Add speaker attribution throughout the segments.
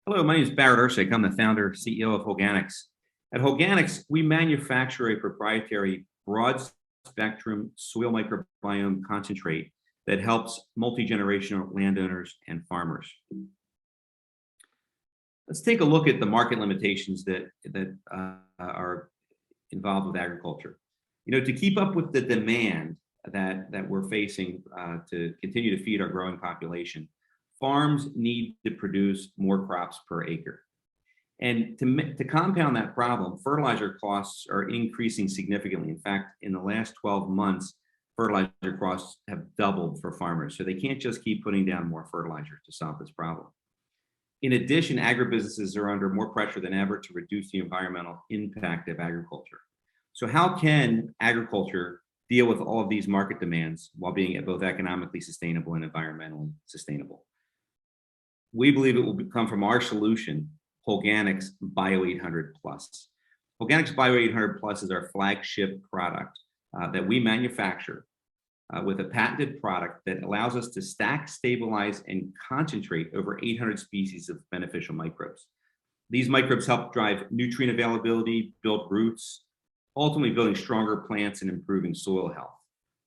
Speaker 1: Hello, my name is Barrett Ershik. I'm the founder, CEO of Holganix. At Holganix, we manufacture a proprietary broad spectrum soil microbiome concentrate that helps multi-generational landowners and farmers. Let's take a look at the market limitations that are involved with agriculture. To keep up with the demand that we're facing to continue to feed our growing population, farms need to produce more crops per acre. And to compound that problem, fertilizer costs are increasing significantly. In fact, in the last 12 months, fertilizer costs have doubled for farmers. So they can't just keep putting down more fertilizer to solve this problem. In addition, agribusinesses are under more pressure than ever to reduce the environmental impact of agriculture. So how can agriculture deal with all of these market demands while being both economically sustainable and environmentally sustainable? We believe it will come from our solution, Holganix Bio 800 Plus. Holganix Bio 800 Plus is our flagship product that we manufacture with a patented product that allows us to stack, stabilize, and concentrate over 800 species of beneficial microbes. These microbes help drive nutrient availability, build roots, ultimately building stronger plants and improving soil health.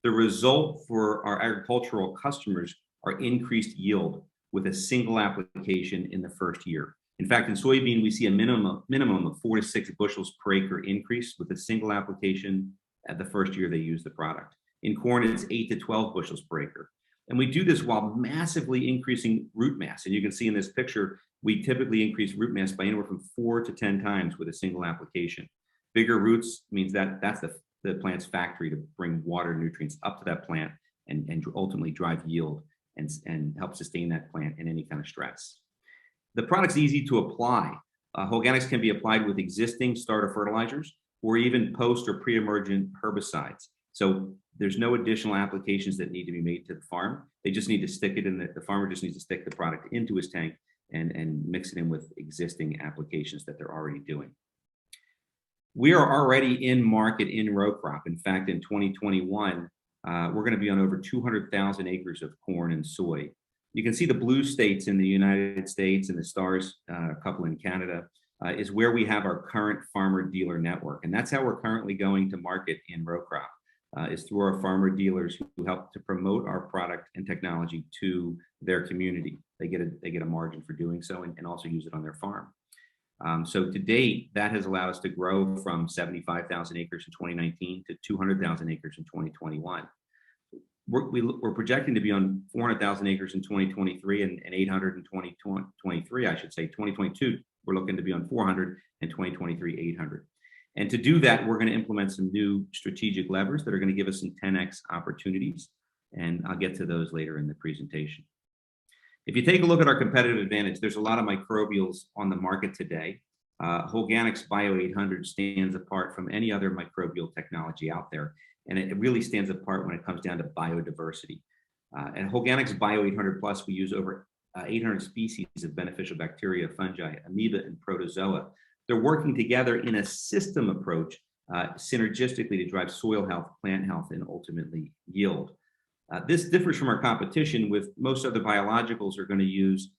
Speaker 1: The result for our agricultural customers are increased yield with a single application in the first year. In fact, in soybean, we see a minimum of 4 to 6 bushels per acre increase with a single application at the first year they use the product. In corn, it's 8 to 12 bushels per acre. And we do this while massively increasing root mass. And you can see in this picture, we typically increase root mass by anywhere from 4 to 10 times with a single application. Bigger roots means that's the plant's factory to bring water and nutrients up to that plant and ultimately drive yield and help sustain that plant in any kind of stress. The product's easy to apply. Holganix can be applied with existing starter fertilizers or even post or pre-emergent herbicides. So there's no additional applications that need to be made to the farm. They just need to stick it in the farmer just needs to stick the product into his tank and mix it in with existing applications that they're already doing. We are already in market in row crop. In fact, in 2021, we're going to be on over 200,000 acres of corn and soy. You can see the blue states in the United States and the stars, a couple in Canada, is where we have our current farmer dealer network. And that's how we're currently going to market in row crop, is through our farmer dealers who help to promote our product and technology to their community. They get a margin for doing so and also use it on their farm. So to date, that has allowed us to grow from 75,000 acres in 2019 to 200,000 acres in 2021. We're projecting to be on 400,000 acres in 2023 and 800 in 2023, I should say. 2022, we're looking to be on 400, and 2023, 800. And to do that, we're going to implement some new strategic levers that are going to give us some 10x opportunities. And I'll get to those later in the presentation. If you take a look at our competitive advantage, there's a lot of microbials on the market today. Holganix Bio 800 stands apart from any other microbial technology out there, and it really stands apart when it comes down to biodiversity. At Holganix Bio 800 Plus, we use over 800 species of beneficial bacteria, fungi, amoeba, and protozoa. They're working together in a system approach, synergistically to drive soil health, plant health, and ultimately yield. This differs from our competition with most other biologicals are going to use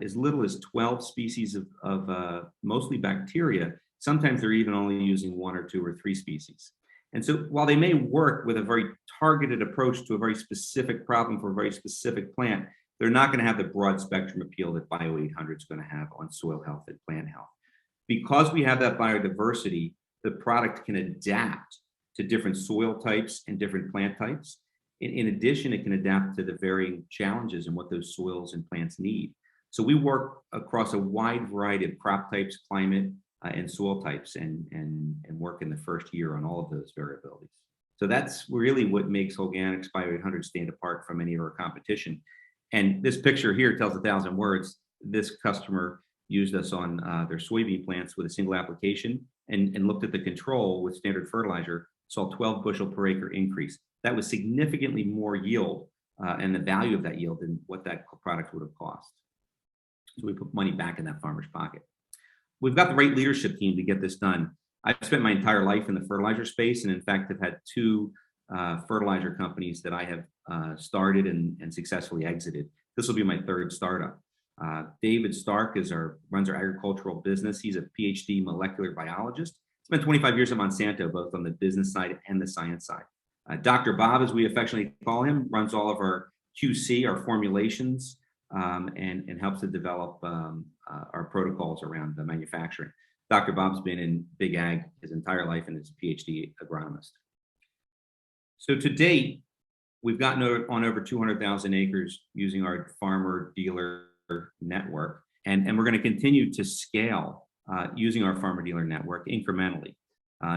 Speaker 1: as little as 12 species of mostly bacteria. Sometimes they're even only using 1 or 2 or 3 species. And so while they may work with a very targeted approach to a very specific problem for a very specific plant, they're not going to have the broad spectrum appeal that Bio 800 is going to have on soil health and plant health. Because we have that biodiversity, the product can adapt to different soil types and different plant types. In addition, it can adapt to the varying challenges and what those soils and plants need. So we work across a wide variety of crop types, climate, and soil types and work in the first year on all of those variabilities. So that's really what makes Holganix Bio 800 stand apart from any of our competition. And this picture here tells 1,000 words. This customer used us on their soybean plants with a single application and looked at the control with standard fertilizer, saw 12 bushel per acre increase. That was significantly more yield and the value of that yield than what that product would have cost. So we put money back in that farmer's pocket. We've got the right leadership team to get this done. I've spent my entire life in the fertilizer space, and in fact, have had 2 fertilizer companies that I have started and successfully exited. This will be my 3rd startup. David Stark runs our agricultural business. He's a PhD molecular biologist. Spent 25 years at Monsanto, both on the business side and the science side. Dr. Bob, as we affectionately call him, runs all of our QC, our formulations, and helps to develop our protocols around the manufacturing. Dr. Bob's been in big ag his entire life and is a PhD agronomist. So to date, we've gotten on over 200,000 acres using our farmer dealer network, and we're going to continue to scale using our farmer dealer network incrementally.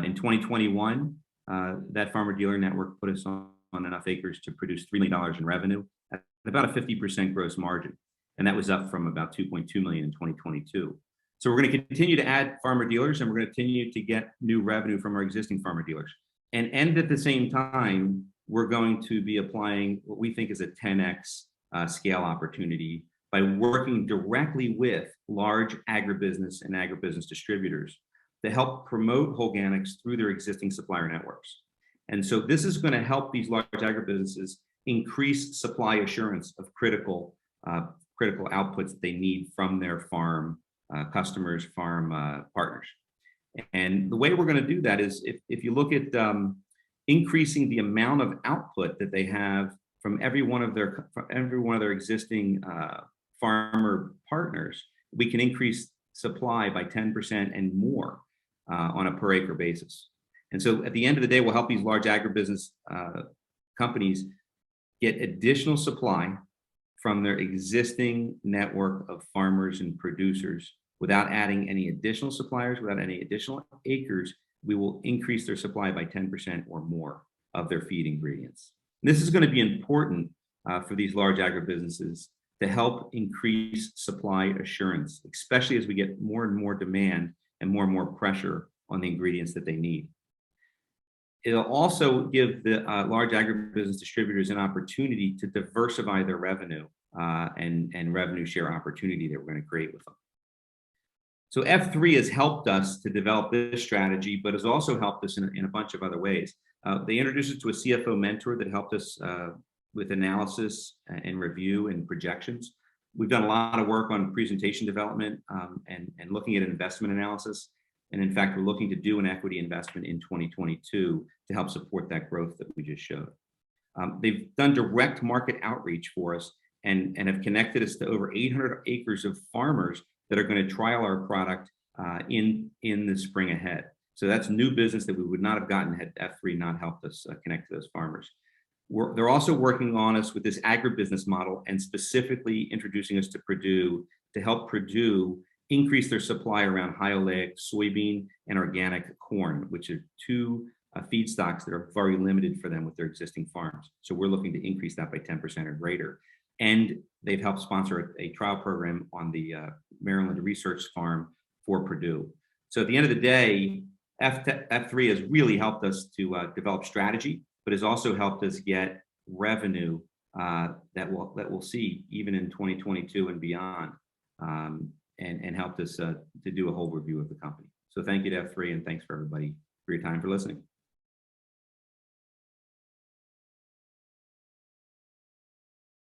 Speaker 1: In 2021, that farmer dealer network put us on enough acres to produce $3 million in revenue at about a 50% gross margin. And that was up from about 2.2 million in 2022. So we're going to continue to add farmer dealers, and we're going to continue to get new revenue from our existing farmer dealers. And at the same time, we're going to be applying what we think is a 10x scale opportunity by working directly with large agribusiness and agribusiness distributors to help promote Holganix through their existing supplier networks. And so this is going to help these large agribusinesses increase supply assurance of critical outputs that they need from their farm customers, farm partners. And the way we're going to do that is if you look at increasing the amount of output that they have from every one of their existing farmer partners, we can increase supply by 10% and more on a per acre basis. And so at the end of the day, we'll help these large agribusiness companies get additional supply from their existing network of farmers and producers without adding any additional suppliers, without any additional acres. We will increase their supply by 10% or more of their feed ingredients. And this is going to be important for these large agribusinesses to help increase supply assurance, especially as we get more and more demand and more pressure on the ingredients that they need. It'll also give the large agribusiness distributors an opportunity to diversify their revenue and revenue share opportunity that we're going to create with them. So F3 has helped us to develop this strategy, but has also helped us in a bunch of other ways. They introduced us to a CFO mentor that helped us with analysis and review and projections. We've done a lot of work on presentation development and looking at investment analysis. And in fact, we're looking to do an equity investment in 2022 to help support that growth that we just showed. They've done direct market outreach for us and have connected us to over 800 acres of farmers that are going to trial our product in the spring ahead. So that's new business that we would not have gotten had F3 not helped us connect to those farmers. They're also working on us with this agribusiness model and specifically introducing us to Purdue to help Purdue increase their supply around high oleic soybean and organic corn, which are two feedstocks that are very limited for them with their existing farms. So we're looking to increase that by 10% or greater. And they've helped sponsor a trial program on the Maryland research farm for Purdue. So at the end of the day, F3 has really helped us to develop strategy, but has also helped us get revenue that we'll see even in 2022 and beyond, and helped us to do a whole review of the company. So thank you to F3, and thanks for everybody for your time for listening.